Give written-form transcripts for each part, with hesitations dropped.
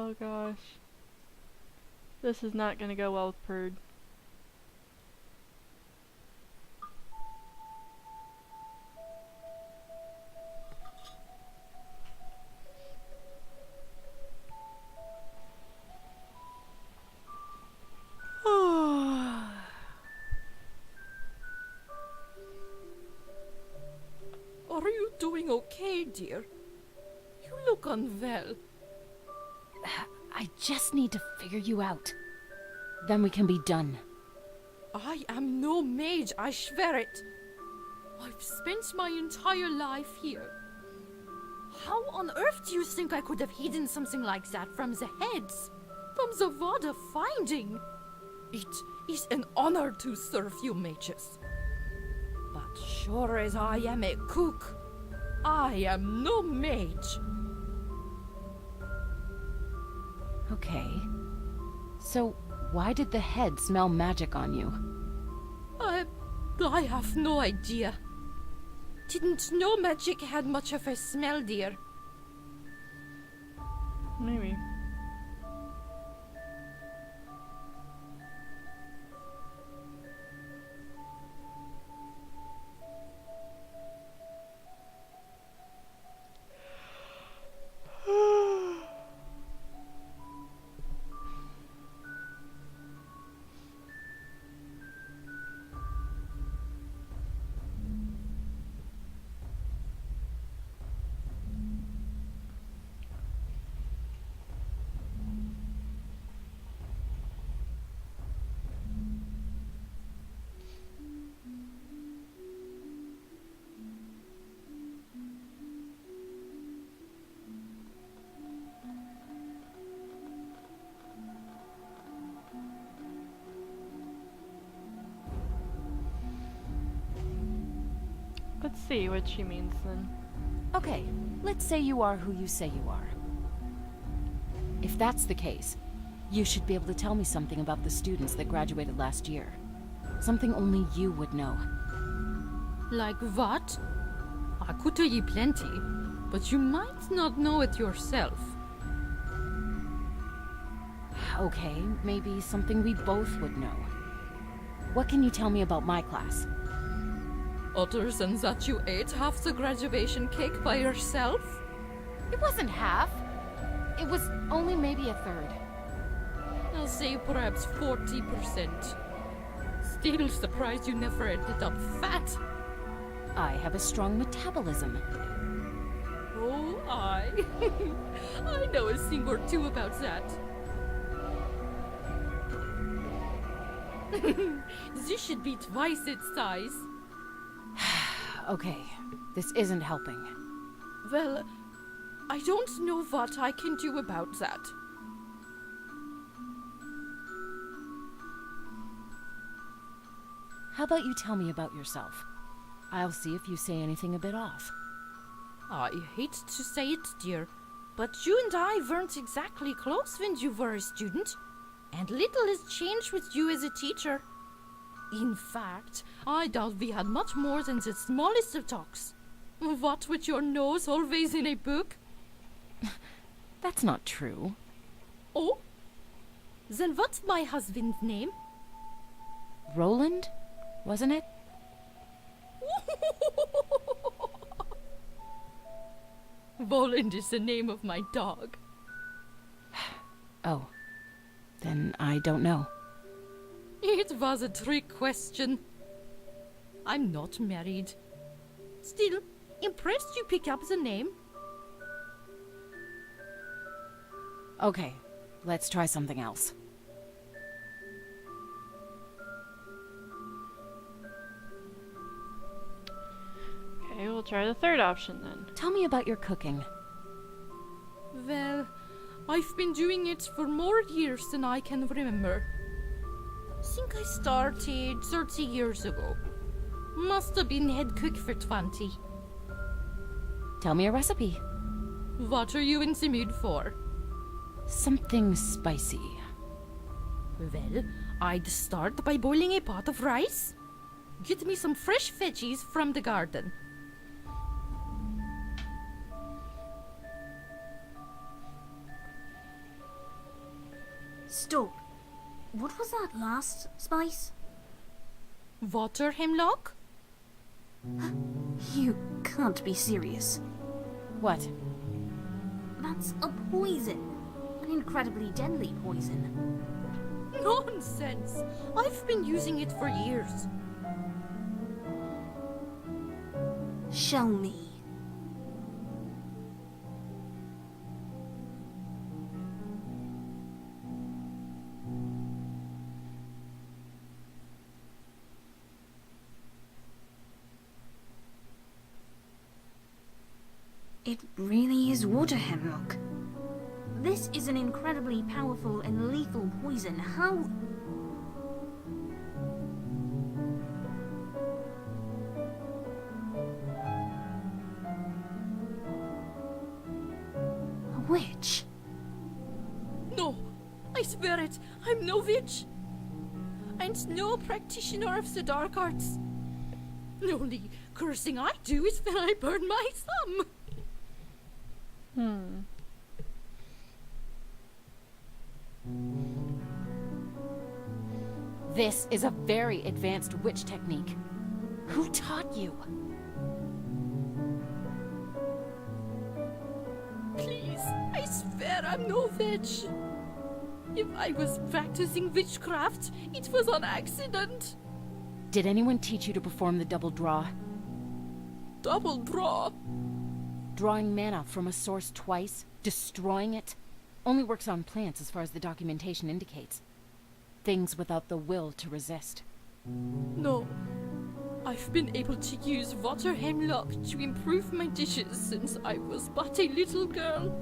Oh gosh. This is not gonna go well with Purd. Are you doing okay, dear? You look unwell. I just need to figure you out. Then we can be done. I am no mage, I swear it. I've spent my entire life here. How on earth do you think I could have hidden something like that from the heads? From the Vada finding? It is an honor to serve you mages. But sure as I am a cook, I am no mage. Okay. So, why did the head smell magic on you? I have no idea. Didn't know magic had much of a smell, dear. Maybe. Let's see what she means then. Okay, let's say you are who you say you are. If that's the case, you should be able to tell me something about the students that graduated last year. Something only you would know. Like what? I could tell you plenty, but you might not know it yourself. Okay, maybe something we both would know. What can you tell me about my class? Other than that you ate half the graduation cake by yourself? It wasn't half. It was only maybe a third. I'll say perhaps 40%. Still surprised you never ended up fat. I have a strong metabolism. Oh, I know a thing or two about that. This should be twice its size. Okay, this isn't helping. Well, I don't know what I can do about that. How about you tell me about yourself? I'll see if you say anything a bit off. I hate to say it, dear, but you and I weren't exactly close when you were a student, and little has changed with you as a teacher. In fact, I doubt we had much more than the smallest of talks. What with your nose always in a book? That's not true. Oh? Then what's my husband's name? Roland, wasn't it? Roland is the name of my dog. Oh, then I don't know. It was a trick question. I'm not married. Still, impressed you pick up the name. Okay, let's try something else. Okay, we'll try the third option then. Tell me about your cooking. Well, I've been doing it for more years than I can remember. Think I started 30 years ago. Must have been head cook for 20. Tell me a recipe. What are you in the mood for? Something spicy. Well, I'd start by boiling a pot of rice. Get me some fresh veggies from the garden. Stop. What was that last, Spice? Water hemlock? You can't be serious. What? That's a poison. An incredibly deadly poison. Nonsense! I've been using it for years. Show me. It really is water hemlock. This is an incredibly powerful and lethal poison. How... A witch? No, I swear it, I'm no witch. And no practitioner of the dark arts. The only cursing I do is when I burn my thumb. This is a very advanced witch technique. Who taught you? Please, I swear I'm no witch. If I was practicing witchcraft, it was on accident. Did anyone teach you to perform the double draw? Double draw? Drawing mana from a source twice, destroying it, only works on plants as far as the documentation indicates. Things without the will to resist. No. I've been able to use water hemlock to improve my dishes since I was but a little girl.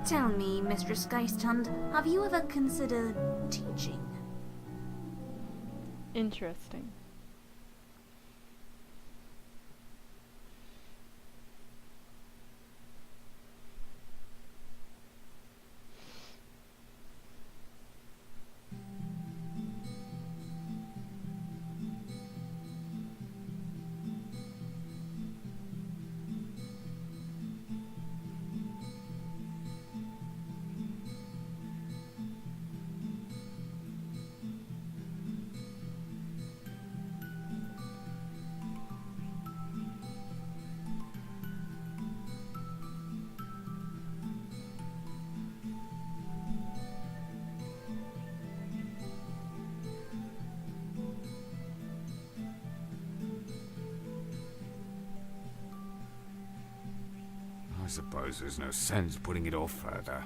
Tell me, Mistress Geisthund, have you ever considered teaching? Interesting. I suppose there's no sense putting it off further.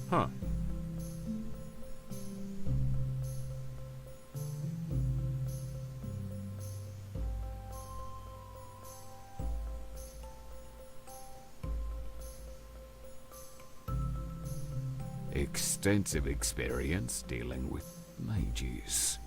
Huh. Extensive experience dealing with mages.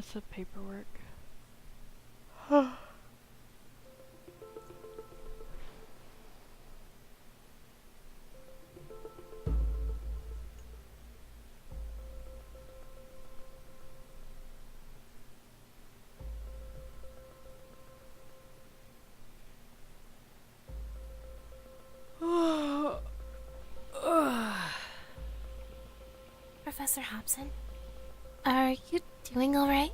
Miscellaneous of paperwork. Professor Hobson, are you doing all right?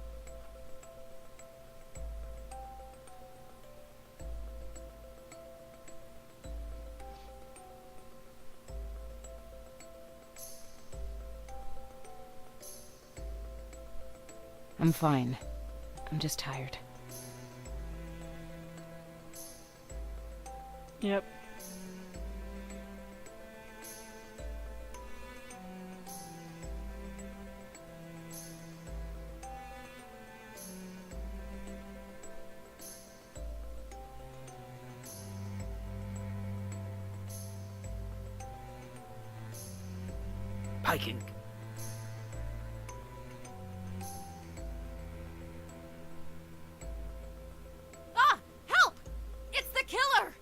I'm fine. I'm just tired. Yep. Piking. Ah! Help! It's the killer!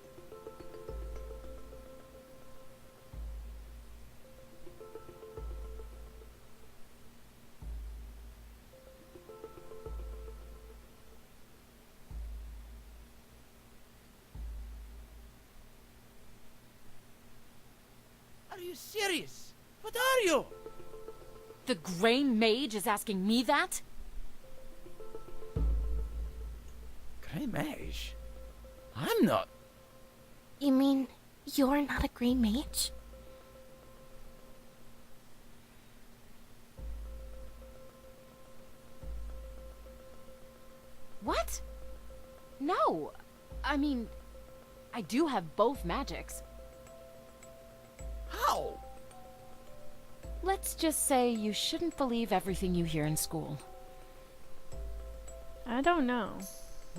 Are you serious? What are you? The Grey Mage is asking me that? Grey Mage? I'm not. You mean you're not a green mage? What? No. I mean, I do have both magics. How? Let's just say you shouldn't believe everything you hear in school. I don't know.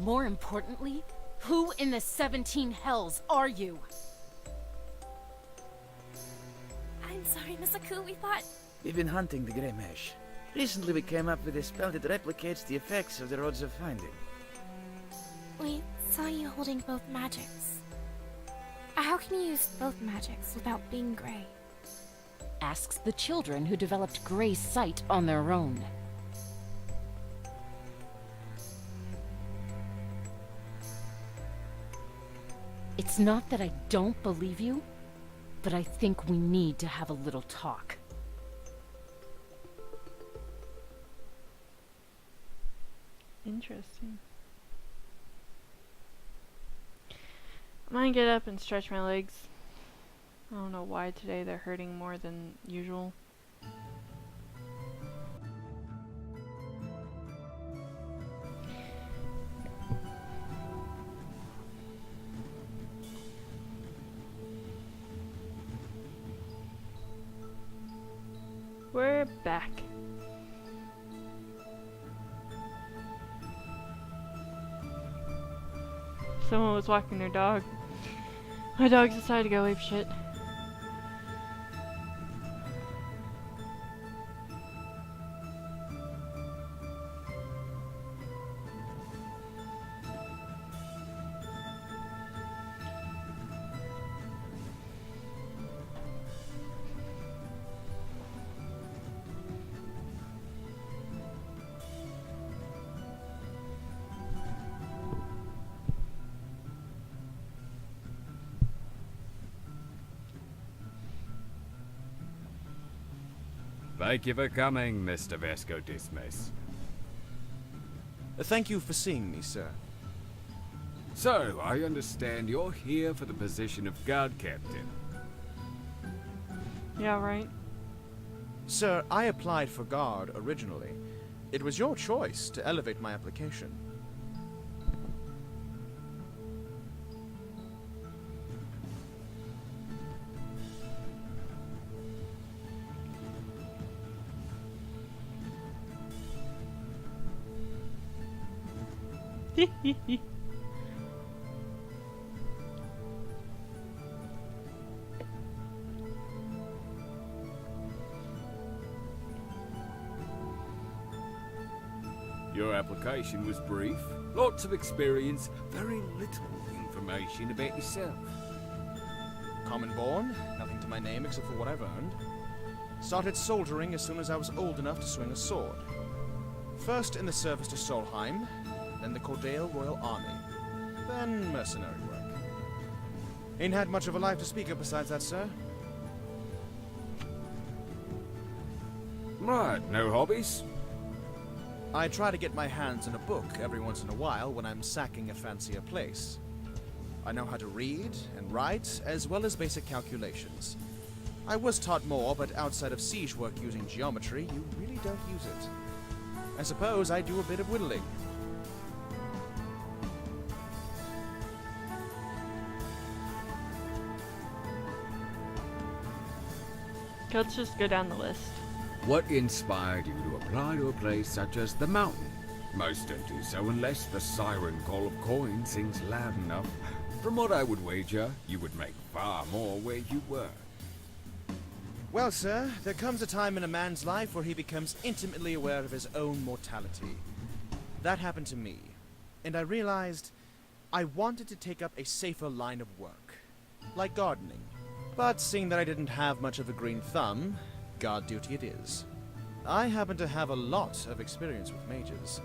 More importantly, who in the 17 hells are you? I'm sorry, Miss Aku, we thought... We've been hunting the Grey Mage. Recently we came up with a spell that replicates the effects of the Rods of Finding. We saw you holding both magics. How can you use both magics without being gray? Asks the children who developed Grey Sight on their own. It's not that I don't believe you, but I think we need to have a little talk. Interesting. I might get up and stretch my legs. I don't know why today they're hurting more than usual. We're back. Someone was walking their dog. My dog decided to go ape shit. Thank you for coming, Mr. Vesco Dismas. Thank you for seeing me, sir. So, I understand you're here for the position of guard captain. Yeah, right. Sir, I applied for guard originally. It was your choice to elevate my application. application was brief. Lots of experience, very little information about yourself. Common born, nothing to my name except for what I've earned. Started soldiering as soon as I was old enough to swing a sword. First in the service to Solheim, then the Cordale Royal Army, then mercenary work. Ain't had much of a life to speak of besides that, sir. Right, no hobbies? I try to get my hands on a book every once in a while when I'm sacking a fancier place. I know how to read and write, as well as basic calculations. I was taught more, but outside of siege work using geometry, you really don't use it. I suppose I do a bit of whittling. Let's just go down the list. What inspired you to apply to a place such as the Mountain? Most don't do so unless the siren call of coin sings loud enough. From what I would wager, you would make far more where you were. Well, sir, there comes a time in a man's life where he becomes intimately aware of his own mortality. That happened to me, and I realized I wanted to take up a safer line of work, like gardening. But seeing that I didn't have much of a green thumb, guard duty it is. I happen to have a lot of experience with mages.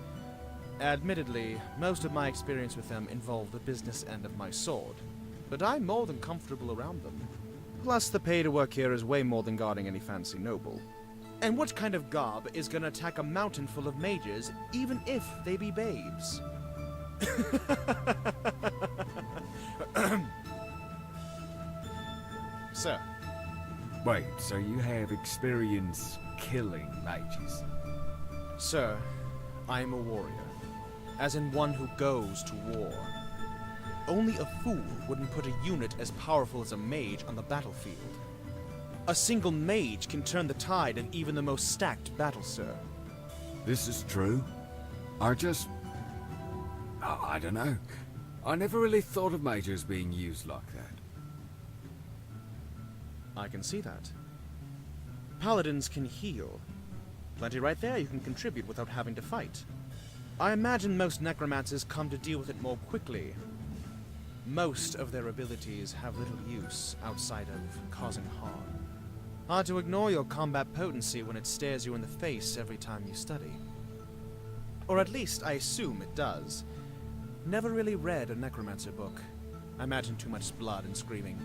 Admittedly, most of my experience with them involved the business end of my sword, but I'm more than comfortable around them. Plus, the pay to work here is way more than guarding any fancy noble. And what kind of gob is gonna attack a mountain full of mages, even if they be babes? Sir. Wait, so you have experience killing mages? Sir, I am a warrior. As in one who goes to war. Only a fool wouldn't put a unit as powerful as a mage on the battlefield. A single mage can turn the tide of even the most stacked battle, sir. This is true. I don't know. I never really thought of mages being used like that. I can see that. Paladins can heal. Plenty right there you can contribute without having to fight. I imagine most necromancers come to deal with it more quickly. Most of their abilities have little use outside of causing harm. Hard to ignore your combat potency when it stares you in the face every time you study. Or at least I assume it does. Never really read a necromancer book. I imagine too much blood and screaming.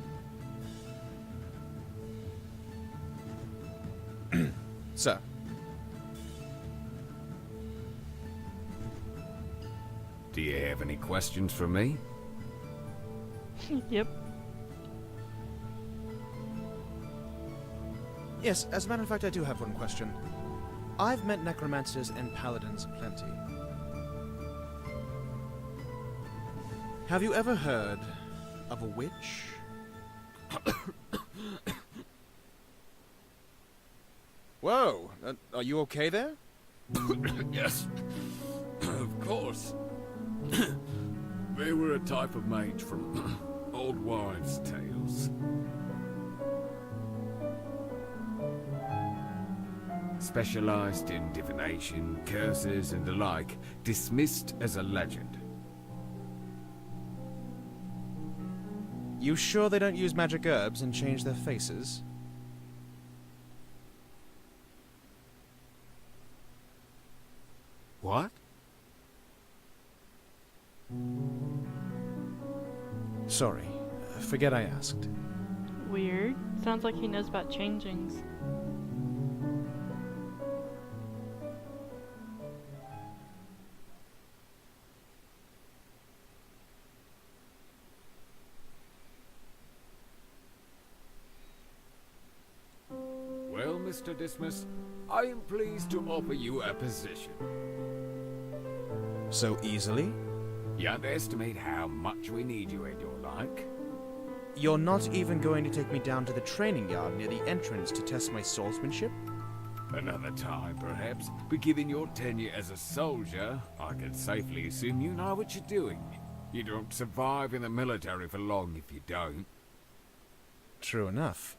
Sir. Do you have any questions for me? Yep. Yes, as a matter of fact, I do have one question. I've met necromancers and paladins plenty. Have you ever heard of a witch? Whoa! Are you okay there? Yes, of course. They were a type of mage from old wives' tales. Specialized in divination, curses, and the like, dismissed as a legend. You sure they don't use magic herbs and change their faces? What? Sorry, forget I asked. Weird. Sounds like he knows about changings. Well, Mr. Dismas, I am pleased to offer you a position. So easily? You underestimate how much we need you at your like. You're not even going to take me down to the training yard near the entrance to test my swordsmanship? Another time, perhaps, but given your tenure as a soldier, I can safely assume you know what you're doing. You don't survive in the military for long if you don't. True enough.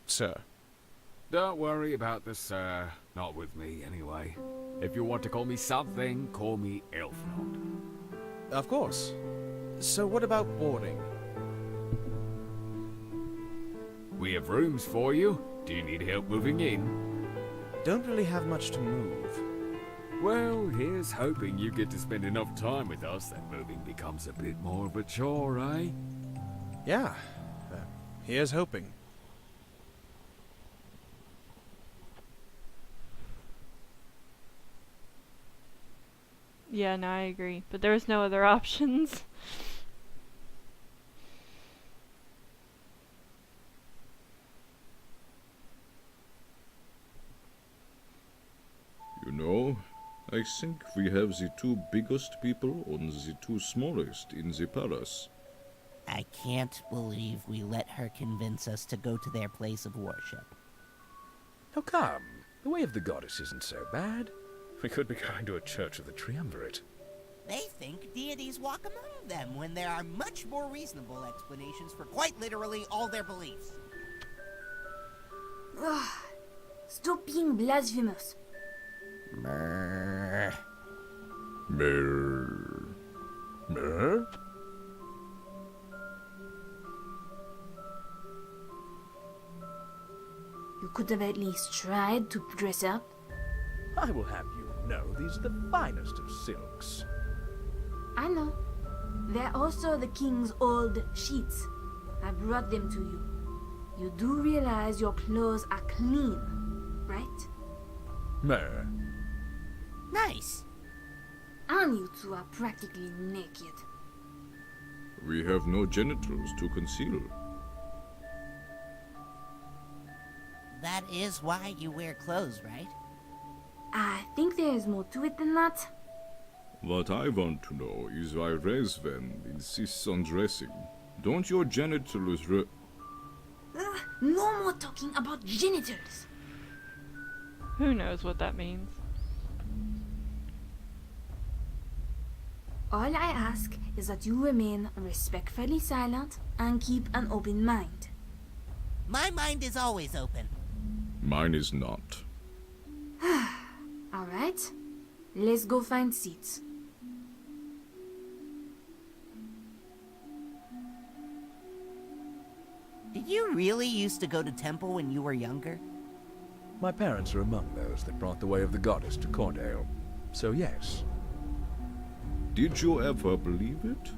Sir, Don't worry about the sir. Not with me, anyway. If you want to call me something, call me Elfnot. Of course. So what about boarding? We have rooms for you. Do you need help moving in? Don't really have much to move. Well, here's hoping you get to spend enough time with us that moving becomes a bit more of a chore, eh? Yeah. Here's hoping. Yeah, no, I agree. But there was no other options. You know, I think we have the two biggest people and the two smallest in the palace. I can't believe we let her convince us to go to their place of worship. Oh, come. The way of the goddess isn't so bad. We could be going to a church of the Triumvirate. They think deities walk among them when there are much more reasonable explanations for quite literally all their beliefs. Ugh. Stop being blasphemous. Brrr. Mer. Mer? You could have at least tried to dress up. I will have you know these are the finest of silks. I know. They're also the king's old sheets. I brought them to you. You do realize your clothes are clean, right? Mer. Nice. And you two are practically naked. We have no genitals to conceal. That is why you wear clothes, right? I think there is more to it than that. What I want to know is why Resven insists on dressing. Don't your genitals No more talking about genitals. Who knows what that means? All I ask is that you remain respectfully silent and keep an open mind. My mind is always open. Mine is not. All right, let's go find seats. Did you really used to go to temple when you were younger? My parents are among those that brought the way of the goddess to Cordale. So yes. Did you ever believe it?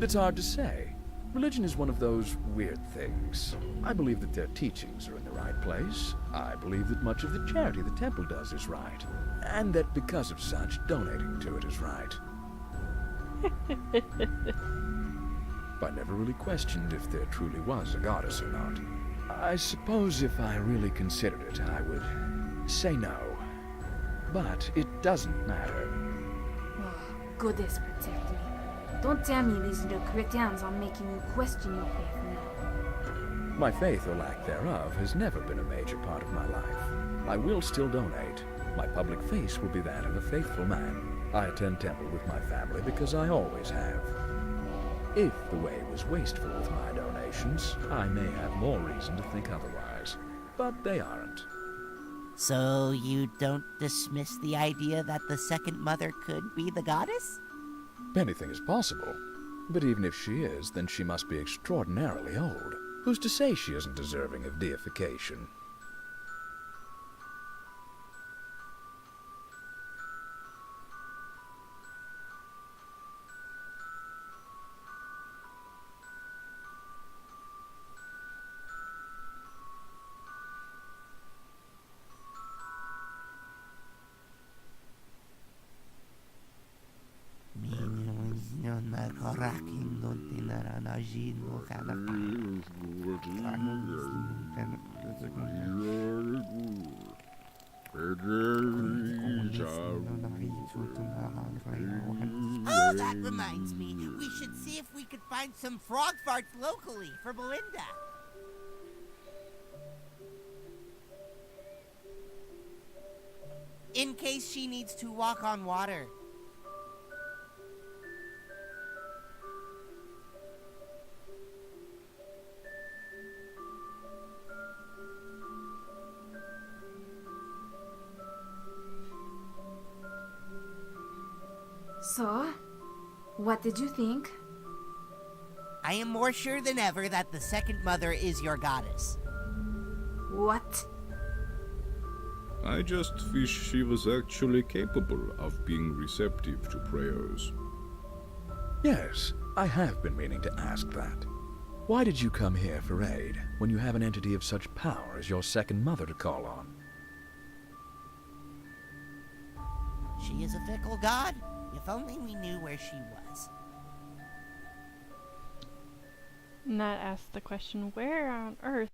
It's hard to say. Religion is one of those weird things. I believe that their teachings are in the right place. I believe that much of the charity the temple does is right. And that because of such, donating to it is right. I never really questioned if there truly was a goddess or not. I suppose if I really considered it, I would say no. But it doesn't matter. Oh, goddess protect me. Don't tell me these little cretins are making you question your faith now. My faith or lack thereof has never been a major part of my life. I will still donate. My public face will be that of a faithful man. I attend temple with my family because I always have. If the way was wasteful with my donations, I may have more reason to think otherwise. But they aren't. So you don't dismiss the idea that the second mother could be the goddess? Anything is possible. But even if she is, then she must be extraordinarily old. Who's to say she isn't deserving of deification? Oh, that reminds me. We should see if we could find some frog farts locally for Belinda. In case she needs to walk on water. So, what did you think? I am more sure than ever that the Second Mother is your goddess. What? I just wish she was actually capable of being receptive to prayers. Yes, I have been meaning to ask that. Why did you come here for aid when you have an entity of such power as your Second Mother to call on? She is a fickle god. If only we knew where she was. And that asks the question, where on earth